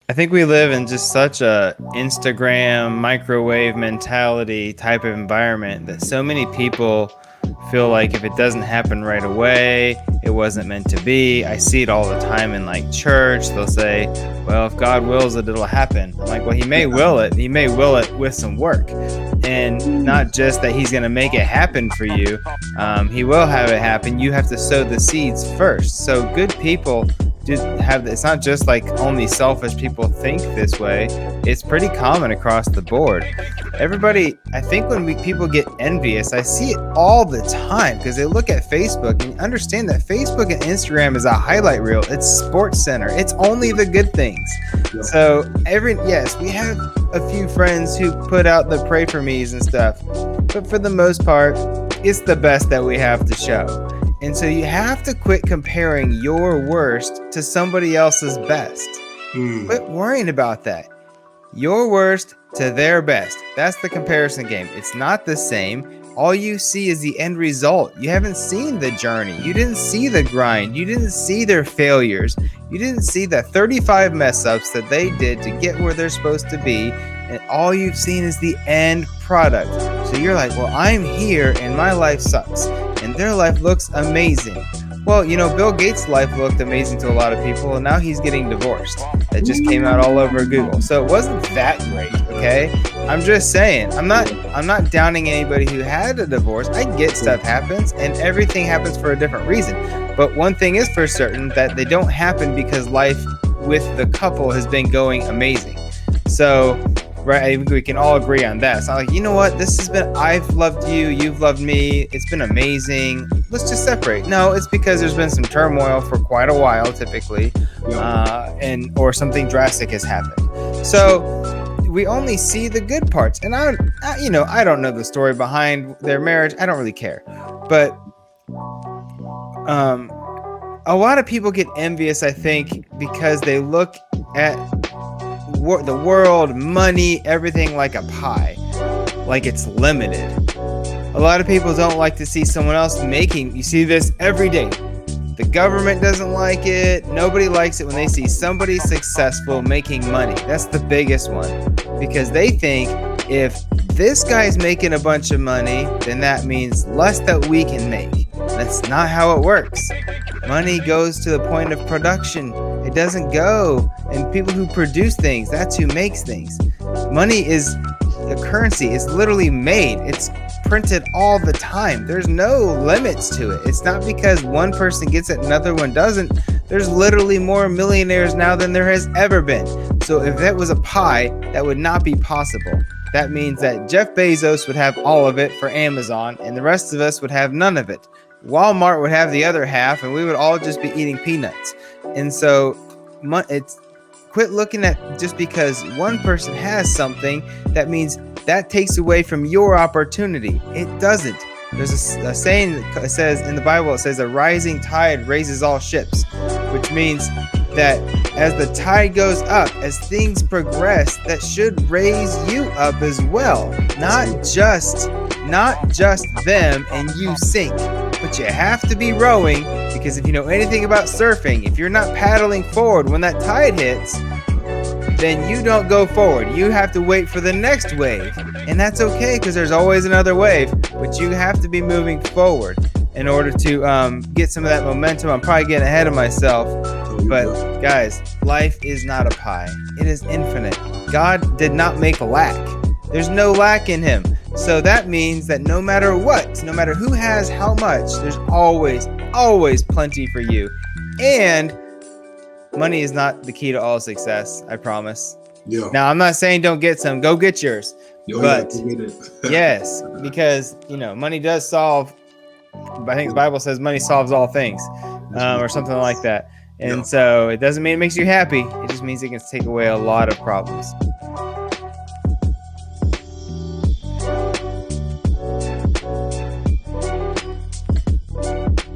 I think we live in just such a Instagram microwave mentality type of environment that so many people feel like if it doesn't happen right away, it wasn't meant to be. I see it all the time in like church. They'll say, well, if God wills it, it'll happen. I'm like, well, he may will it. He may will it with some work. And not just that he's going to make it happen for you. He will have it happen. You have to sow the seeds first. So good people it's not just like only selfish people think this way. It's pretty common across the board. Everybody, I think when people get envious, I see it all the time because they look at Facebook and understand that Facebook and Instagram is a highlight reel. It's Sports Center. It's only the good things. Yeah. So we have a few friends who put out the pray for me's and stuff, but for the most part, it's the best that we have to show. And so you have to quit comparing your worst to somebody else's best. Quit worrying about that. Your worst to their best. That's the comparison game. It's not the same. All you see is the end result. You haven't seen the journey. You didn't see the grind. You didn't see their failures. You didn't see the 35 mess ups that they did to get where they're supposed to be. And all you've seen is the end product. So you're like, well, I'm here and my life sucks. And their life looks amazing. Well, Bill Gates' life looked amazing to a lot of people, and now he's getting divorced. That just came out all over Google. So it wasn't that great, okay? I'm just saying, I'm not downing anybody who had a divorce. I get stuff happens, and everything happens for a different reason. But one thing is for certain, that they don't happen because life with the couple has been going amazing. So, right, I think we can all agree on that. It's not like, you know what, I've loved you, you've loved me, it's been amazing, let's just separate. No, it's because there's been some turmoil for quite a while, typically, or something drastic has happened. So we only see the good parts. And I don't know the story behind their marriage. I don't really care. But a lot of people get envious, I think, because they look at the world, money, everything like a pie, like it's limited. A lot of people don't like to see someone else you see this every day. The government doesn't like it. Nobody likes it when they see somebody successful making money. That's the biggest one, because they think if this guy's making a bunch of money, then that means less that we can make. That's not how it works. Money goes to the point of production. It doesn't go. And people who produce things, that's who makes things. Money is the currency. It's literally made. It's printed all the time. There's no limits to it. It's not because one person gets it, another one doesn't. There's literally more millionaires now than there has ever been. So if that was a pie, that would not be possible. That means that Jeff Bezos would have all of it for Amazon, and the rest of us would have none of it. Walmart would have the other half, and we would all just be eating peanuts. And so it's quit looking at just because one person has something, that means that takes away from your opportunity. It doesn't. There's a saying that says in the Bible, it says a rising tide raises all ships, which means that as the tide goes up, as things progress, that should raise you up as well. Not just them and you sink. But you have to be rowing, because if you know anything about surfing, if you're not paddling forward when that tide hits, then you don't go forward. You have to wait for the next wave. And that's okay, because there's always another wave. But you have to be moving forward in order to get some of that momentum. I'm probably getting ahead of myself. But guys, life is not a pie. It is infinite. God did not make lack. There's no lack in him. So that means that no matter what, no matter who has how much, there's always plenty for you. And money is not the key to all success, I promise. Yeah. Now, I'm not saying don't get some, go get yours. But yes, because, money does solve, I think the Bible says money solves all things, or something like that. And so it doesn't mean it makes you happy. It just means it can take away a lot of problems.